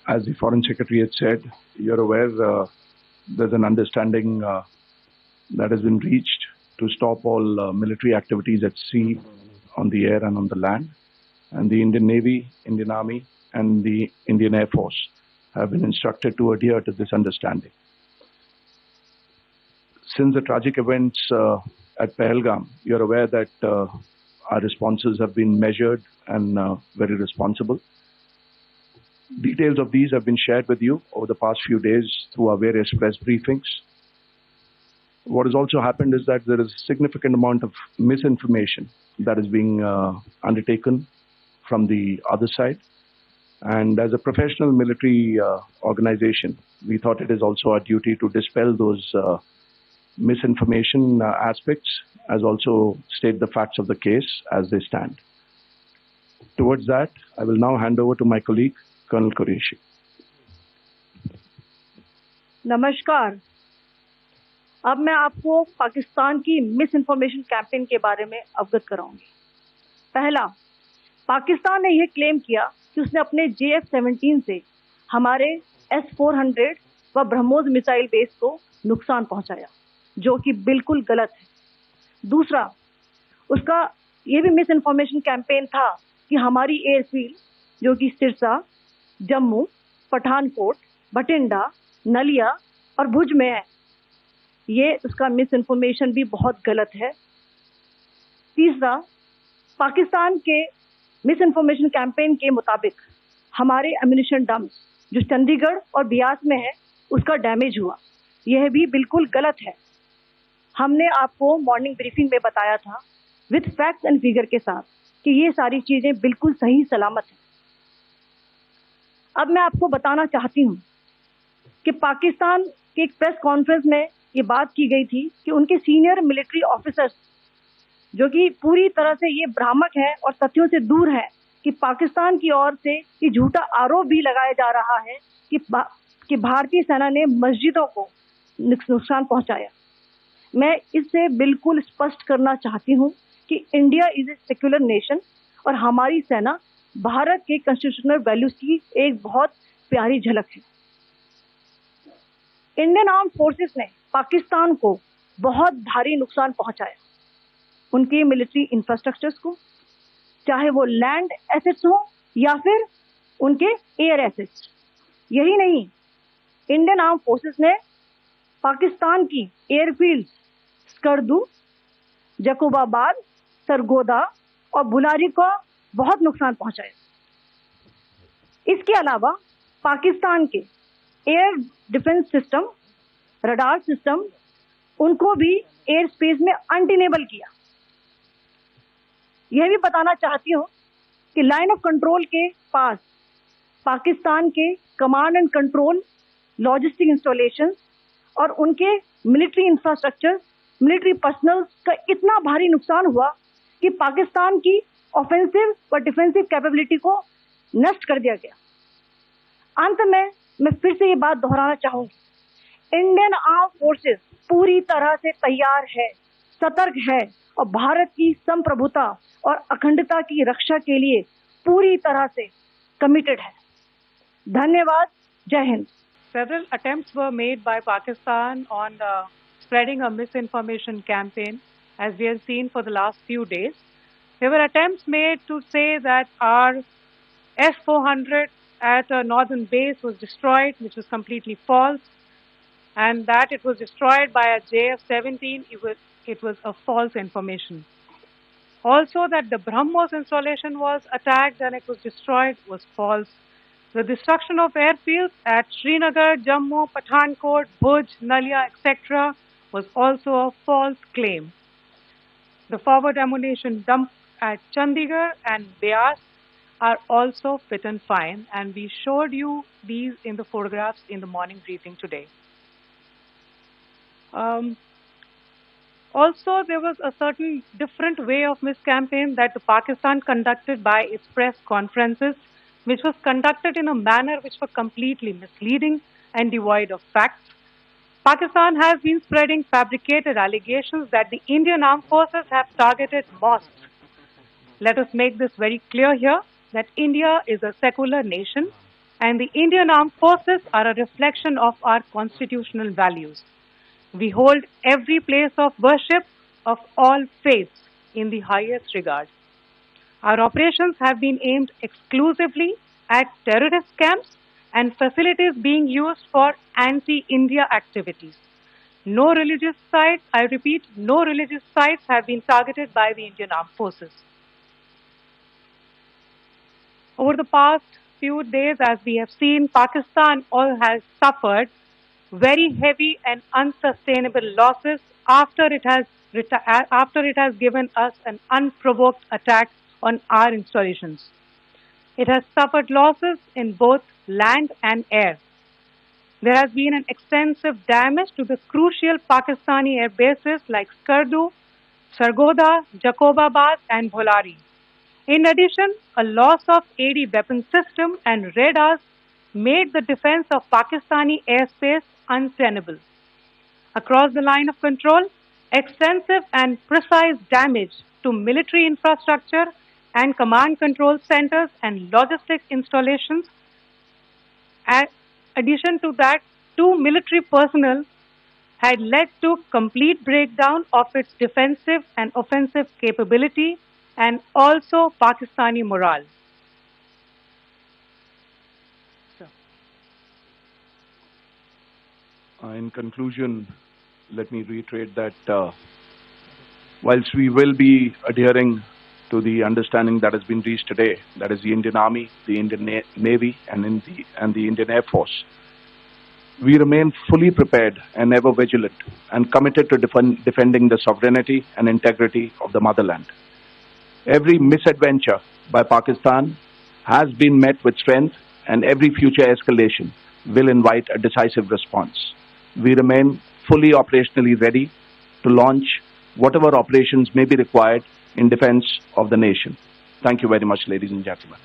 as the Foreign Secretary had said, you're aware there's an understanding that has been reached to stop all military activities at sea, on the air and on the land. And the Indian Navy, Indian Army and the Indian Air Force have been instructed to adhere to this understanding. Since the tragic events at Pahalgam, you're aware that our responses have been measured and very responsible. Details of these have been shared with you over the past few days through our various press briefings. What has also happened is that there is a significant amount of misinformation that is being undertaken from the other side. And as a professional military organization, we thought it is also our duty to dispel those misinformation aspects, as also state the facts of the case as they stand. Towards that, I will now hand over to my colleague, Colonel Qureshi. नमस्कार। अब मैं आपको पाकिस्तान की miss information campaign के बारे में अवगत कराऊंगी। पहला, पाकिस्तान ने यह क्लेम किया कि उसने अपने JF-17 से हमारे S-400 व ब्रह्मोस मिसाइल बेस को नुकसान पहुंचाया, जो कि बिल्कुल गलत है। दूसरा, उसका ये भी मिस इन्फॉर्मेशन कैंपेन था कि हमारी एयरफील्ड, जो कि सिरसा, जम्मू, पठानकोट, बठिंडा, नलिया और भुज में है, ये उसका मिस इन्फॉर्मेशन भी बहुत गलत है। तीसरा, पाकिस्तान के मिस इन्फॉर्मेशन कैंपेन के मुताबिक हमारे एम्यूनिशन डम्प्स जो चंडीगढ़ और बियास में है, उसका डैमेज हुआ, यह भी बिल्कुल गलत है। हमने आपको मॉर्निंग ब्रीफिंग में बताया था विद फैक्ट्स एंड फिगर के साथ कि ये सारी चीजें बिल्कुल सही सलामत हैं। अब मैं आपको बताना चाहती हूँ कि पाकिस्तान के एक प्रेस कॉन्फ्रेंस में ये बात की गई थी कि उनके सीनियर मिलिट्री ऑफिसर्स, जो कि पूरी तरह से ये भ्रामक है और तथ्यों से दूर है, कि पाकिस्तान की ओर से ये झूठा आरोप भी लगाया जा रहा है कि भारतीय सेना ने मस्जिदों को नुकसान पहुंचाया। मैं इससे बिल्कुल स्पष्ट करना चाहती हूं कि India is a secular nation और हमारी सेना भारत के कॉन्स्टिट्यूशनल वैल्यूज की एक बहुत प्यारी झलक है। इंडियन आर्म्ड फोर्सेस ने पाकिस्तान को बहुत भारी नुकसान पहुंचाया, उनके मिलिट्री इंफ्रास्ट्रक्चर्स को, चाहे वो लैंड एसेट्स हो या फिर उनके एयर एसेट्स। यही नहीं, इंडियन आर्म्ड फोर्सेस ने पाकिस्तान की एयरफील्ड स्कर्दू, जकोबाबाद, सरगोदा और बुलारी को बहुत नुकसान पहुंचाया। इसके अलावा पाकिस्तान के air defence system, radar system, उनको भी एयर स्पेस में अनटेनेबल किया। यह भी बताना चाहती हूँ कि लाइन ऑफ कंट्रोल के पास पाकिस्तान के command and control, logistic installation और उनके मिलिट्री इंफ्रास्ट्रक्चर, मिलिट्री पर्सनल का इतना भारी नुकसान हुआ कि पाकिस्तान की ऑफेंसिव व डिफेंसिव कैपेबिलिटी को नष्ट कर दिया गया। अंत में मैं फिर से ये बात दोहराना चाहूंगी, इंडियन आर्म फोर्सेस पूरी तरह से तैयार है, सतर्क है और भारत की संप्रभुता और अखंडता की रक्षा के लिए पूरी तरह से कमिटेड है। धन्यवाद। जय Hind. Several attempts were made by Pakistan on spreading a misinformation campaign, as we have seen for the last few days. There were attempts made to say that our S-400 at a northern base was destroyed, which was completely false, and that it was destroyed by a JF-17, it was a false information. Also, that the BrahMos installation was attacked and it was destroyed was false. The destruction of airfields at Srinagar, Jammu, Pathankot, Bhuj, Nalia, etc. was also a false claim. The forward ammunition dump at Chandigarh and Beas are also fit and fine, and we showed you these in the photographs in the morning briefing today. Also, there was a certain different way of miscampaign that the Pakistan conducted by its press conferences, which was conducted in a manner which was completely misleading and devoid of facts. Pakistan has been spreading fabricated allegations that the Indian armed forces have targeted mosques. Let us make this very clear here, that India is a secular nation and the Indian Armed Forces are a reflection of our constitutional values. We hold every place of worship of all faiths in the highest regard. Our operations have been aimed exclusively at terrorist camps and facilities being used for anti-India activities. No religious sites, I repeat, no religious sites have been targeted by the Indian Armed Forces. Over the past few days, as we have seen, Pakistan has suffered very heavy and unsustainable losses after it has given us an unprovoked attack on our installations. It has suffered losses in both land and air. There has been an extensive damage to the crucial Pakistani air bases like Skardu, Sargodha, Jacobabad and Bholari. In addition, a loss of AD weapon system and radars made the defense of Pakistani airspace untenable. Across the line of control, extensive and precise damage to military infrastructure and command control centers and logistic installations. In addition to that, 2 military personnel had led to complete breakdown of its defensive and offensive capability and also Pakistani morale. In conclusion, let me reiterate that whilst we will be adhering to the understanding that has been reached today, that is the Indian Army, the Indian Navy, and the Indian Air Force, we remain fully prepared and ever vigilant and committed to defending the sovereignty and integrity of the motherland. Every misadventure by Pakistan has been met with strength, and every future escalation will invite a decisive response. We remain fully operationally ready to launch whatever operations may be required in defense of the nation. Thank you very much, ladies and gentlemen.